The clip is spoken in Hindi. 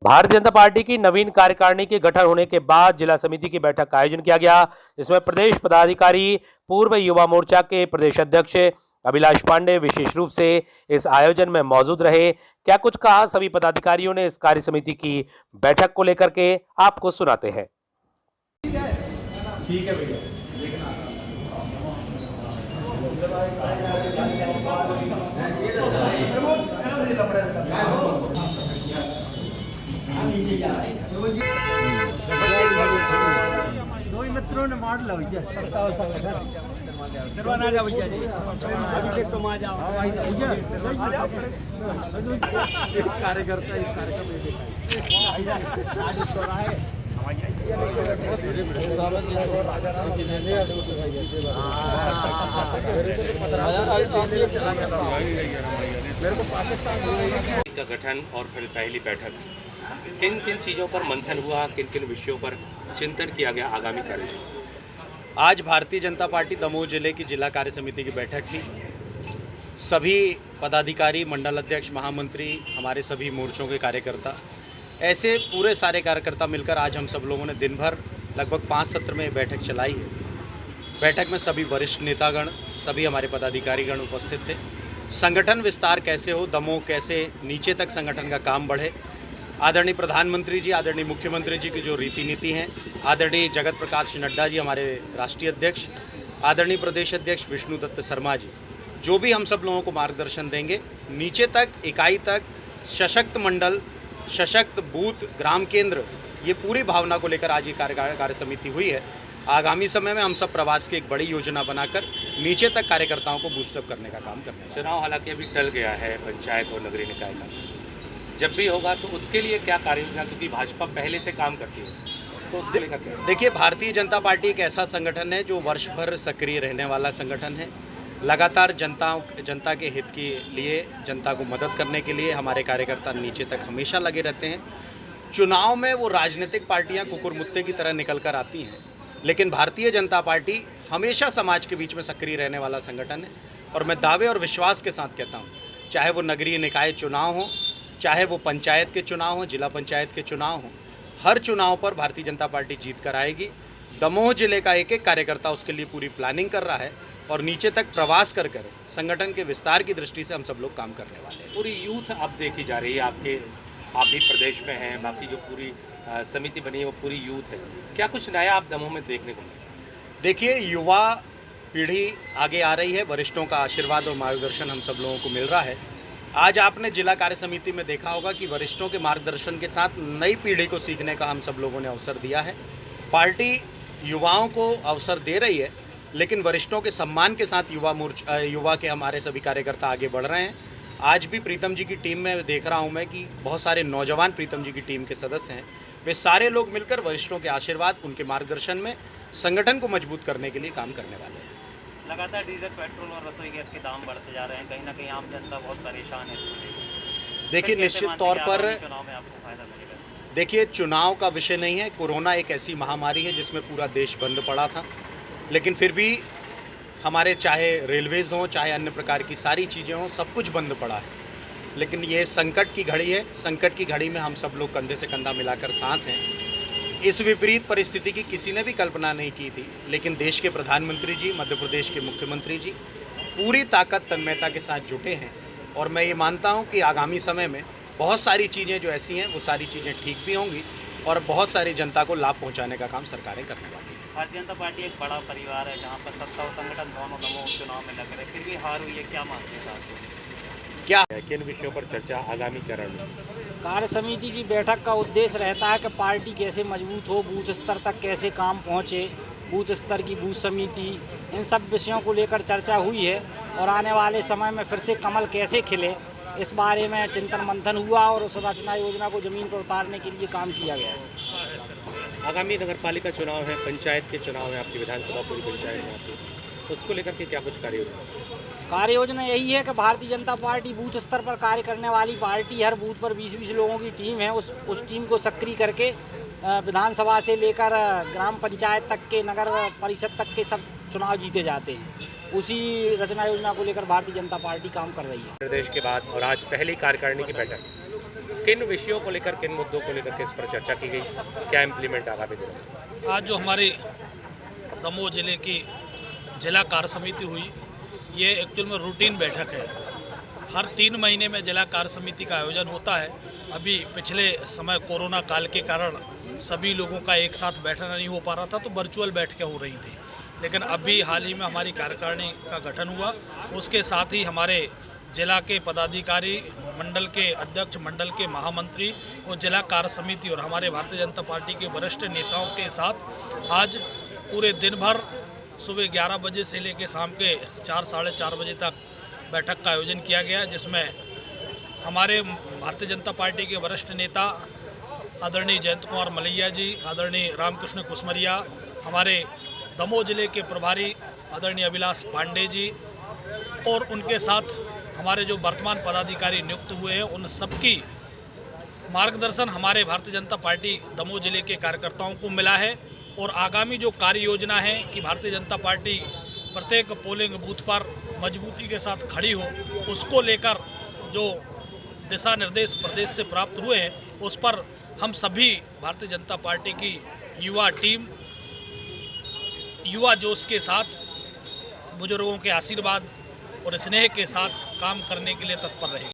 भारतीय जनता पार्टी की नवीन कार्यकारिणी के गठन होने के बाद जिला समिति की बैठक का आयोजन किया गया, जिसमें प्रदेश पदाधिकारी, पूर्व युवा मोर्चा के प्रदेश अध्यक्ष अभिलाष पांडे विशेष रूप से इस आयोजन में मौजूद रहे। क्या कुछ कहा सभी पदाधिकारियों ने इस कार्य समिति की बैठक को लेकर के, आपको सुनाते हैं। ठीक है भैया, दो ही मित्रों ने मार लो भैया, सत्ता और संगठन सरवान आ जाओ भैया जी, अभिषेक तुम आ जाओ भैया, एक कार्यकर्ता एक कार्यक्रम में देखा है का गठन और फिर पहली बैठक, किन किन चीजों पर मंथन हुआ, किन किन विषयों पर चिंतन किया गया आगामी कार्य? आज भारतीय जनता पार्टी दमोह जिले की जिला कार्य समिति की बैठक थी। सभी पदाधिकारी, मंडल अध्यक्ष, महामंत्री, हमारे सभी मोर्चों के कार्यकर्ता, ऐसे पूरे सारे कार्यकर्ता मिलकर आज हम सब लोगों ने दिन भर लगभग 5 सत्र में बैठक चलाई है। बैठक में सभी वरिष्ठ नेतागण, सभी हमारे पदाधिकारीगण उपस्थित थे। संगठन विस्तार कैसे हो, दमोह कैसे नीचे तक संगठन का काम बढ़े, आदरणीय प्रधानमंत्री जी, आदरणीय मुख्यमंत्री जी की जो रीति नीति हैं, आदरणीय जगत प्रकाश नड्डा जी हमारे राष्ट्रीय अध्यक्ष, आदरणीय प्रदेश अध्यक्ष विष्णु दत्त शर्मा जी, जो भी हम सब लोगों को मार्गदर्शन देंगे, नीचे तक, इकाई तक, सशक्त मंडल, सशक्त बूथ, ग्राम केंद्र, ये पूरी भावना को लेकर आज ये कार्य समिति हुई है। आगामी समय में हम सब प्रवास की एक बड़ी योजना बनाकर नीचे तक कार्यकर्ताओं को बूस्टअप करने का काम करना है। चुनाव हालांकि अभी टल गया है पंचायत और नगरीय निकाय का, जब भी होगा तो उसके लिए क्या कार्य योजना, क्योंकि भाजपा पहले से काम करती है, तो उसके लिए क्या? देखिए, भारतीय जनता पार्टी एक ऐसा संगठन है जो वर्ष भर सक्रिय रहने वाला संगठन है। लगातार जनता के हित के लिए, जनता को मदद करने के लिए हमारे कार्यकर्ता नीचे तक हमेशा लगे रहते हैं। चुनाव में वो राजनीतिक पार्टियां कुकुरमुत्ते की तरह निकल कर आती हैं, लेकिन भारतीय जनता पार्टी हमेशा समाज के बीच में सक्रिय रहने वाला संगठन है। और मैं दावे और विश्वास के साथ कहता हूँ, चाहे वो नगरीय निकाय चुनाव हो, चाहे वो पंचायत के चुनाव हो, जिला पंचायत के चुनाव हो, हर चुनाव पर भारतीय जनता पार्टी जीत कर आएगी। दमोह जिले का एक एक कार्यकर्ता उसके लिए पूरी प्लानिंग कर रहा है और नीचे तक प्रवास कर संगठन के विस्तार की दृष्टि से हम सब लोग काम करने वाले हैं। पूरी यूथ अब देखी जा रही है, आप भी प्रदेश में हैं, बाकी जो पूरी समिति बनी है वो पूरी यूथ है। क्या कुछ नया आप दमोह में देखने को मिला? देखिए, युवा पीढ़ी आगे आ रही है, वरिष्ठों का आशीर्वाद और मार्गदर्शन हम सब लोगों को मिल रहा है। आज आपने जिला कार्य समिति में देखा होगा कि वरिष्ठों के मार्गदर्शन के साथ नई पीढ़ी को सीखने का हम सब लोगों ने अवसर दिया है। पार्टी युवाओं को अवसर दे रही है, लेकिन वरिष्ठों के सम्मान के साथ युवा के हमारे सभी कार्यकर्ता आगे बढ़ रहे हैं। आज भी प्रीतम जी की टीम में देख रहा हूं मैं कि बहुत सारे नौजवान प्रीतम जी की टीम के सदस्य हैं। वे सारे लोग मिलकर वरिष्ठों के आशीर्वाद, उनके मार्गदर्शन में संगठन को मजबूत करने के लिए काम करने वाले हैं। लगातार डीजल, पेट्रोल और रसोई गैस के दाम बढ़ते जा रहे हैं, कहीं ना कहीं आम जनता बहुत परेशान है। देखिए, निश्चित तौर पर चुनाव में आपको फायदा मिलेगा? देखिए, चुनाव का विषय नहीं है। कोरोना एक ऐसी महामारी है जिसमें पूरा देश बंद पड़ा था, लेकिन फिर भी हमारे चाहे रेलवेज़ हों, चाहे अन्य प्रकार की सारी चीज़ें हों, सब कुछ बंद पड़ा है। लेकिन ये संकट की घड़ी है। संकट की घड़ी में हम सब लोग कंधे से कंधा मिलाकर साथ हैं। इस विपरीत परिस्थिति की किसी ने भी कल्पना नहीं की थी, लेकिन देश के प्रधानमंत्री जी, मध्य प्रदेश के मुख्यमंत्री जी पूरी ताकत, तन्मयता के साथ जुटे हैं। और मैं ये मानता हूँ कि आगामी समय में बहुत सारी चीज़ें जो ऐसी हैं, वो सारी चीज़ें ठीक भी होंगी और बहुत सारी जनता को लाभ पहुँचाने का काम सरकारें करने वाली हैं। भारतीय जनता पार्टी एक बड़ा परिवार है जहाँ पर सत्ता और संगठन दोनों दमोह चुनाव में लग रहे, फिर भी हार हुई है, क्या मानते हैं आप? क्या किन विषयों पर चर्चा आगामी चरण में? कार्य समिति की बैठक का उद्देश्य रहता है कि पार्टी कैसे मजबूत हो, बूथ स्तर तक कैसे काम पहुंचे, बूथ स्तर की बूथ समिति, इन सब विषयों को लेकर चर्चा हुई है। और आने वाले समय में फिर से कमल कैसे खिले, इस बारे में चिंतन मंथन हुआ और उस रचना योजना को ज़मीन पर उतारने के लिए काम किया गया है। आगामी नगरपालिका चुनाव है, पंचायत के चुनाव है, आपकी विधानसभा पूरी पंचायत है आपकी, उसको लेकर के क्या कुछ कार्य कार्य योजना यही है कि भारतीय जनता पार्टी बूथ स्तर पर कार्य करने वाली पार्टी, हर बूथ पर 20-20 लोगों की टीम है, उस टीम को सक्रिय करके विधानसभा से लेकर ग्राम पंचायत तक के, नगर परिषद तक के सब चुनाव जीते जाते हैं। उसी रचना योजना को लेकर भारतीय जनता पार्टी काम कर रही है। निर्देश के बाद और आज पहली कार्यकारिणी की बैठक, किन विषयों को लेकर, किन मुद्दों को लेकर किस पर चर्चा की गई, क्या इम्प्लीमेंट आगामी दिनों में? आज जो हमारी दमोह जिले की जिला कार्य समिति हुई, ये एक्चुअल में रूटीन बैठक है। हर 3 महीने में जिला कार्य समिति का आयोजन होता है। अभी पिछले समय कोरोना काल के कारण सभी लोगों का एक साथ बैठना नहीं हो पा रहा था, तो वर्चुअल बैठकें हो रही थी। लेकिन अभी हाल ही में हमारी कार्यकारिणी का गठन हुआ, उसके साथ ही हमारे जिला के पदाधिकारी, मंडल के अध्यक्ष, मंडल के महामंत्री और जिला कार्य समिति और हमारे भारतीय जनता पार्टी के वरिष्ठ नेताओं के साथ आज पूरे दिन भर सुबह 11 बजे से लेकर शाम के 4 साढ़े 4 बजे तक बैठक का आयोजन किया गया, जिसमें हमारे भारतीय जनता पार्टी के वरिष्ठ नेता आदरणीय जयंत कुमार मलैया जी, आदरणीय रामकृष्ण कुसमरिया, हमारे दमोह जिले के प्रभारी आदरणीय अभिलाष पांडे जी और उनके साथ हमारे जो वर्तमान पदाधिकारी नियुक्त हुए हैं, उन सबकी मार्गदर्शन हमारे भारतीय जनता पार्टी दमोह जिले के कार्यकर्ताओं को मिला है। और आगामी जो कार्य योजना है कि भारतीय जनता पार्टी प्रत्येक पोलिंग बूथ पर मजबूती के साथ खड़ी हो, उसको लेकर जो दिशा निर्देश प्रदेश से प्राप्त हुए हैं, उस पर हम सभी भारतीय जनता पार्टी की युवा टीम युवा जोश के साथ, बुजुर्गों के आशीर्वाद और स्नेह के साथ काम करने के लिए तत्पर रहेगी।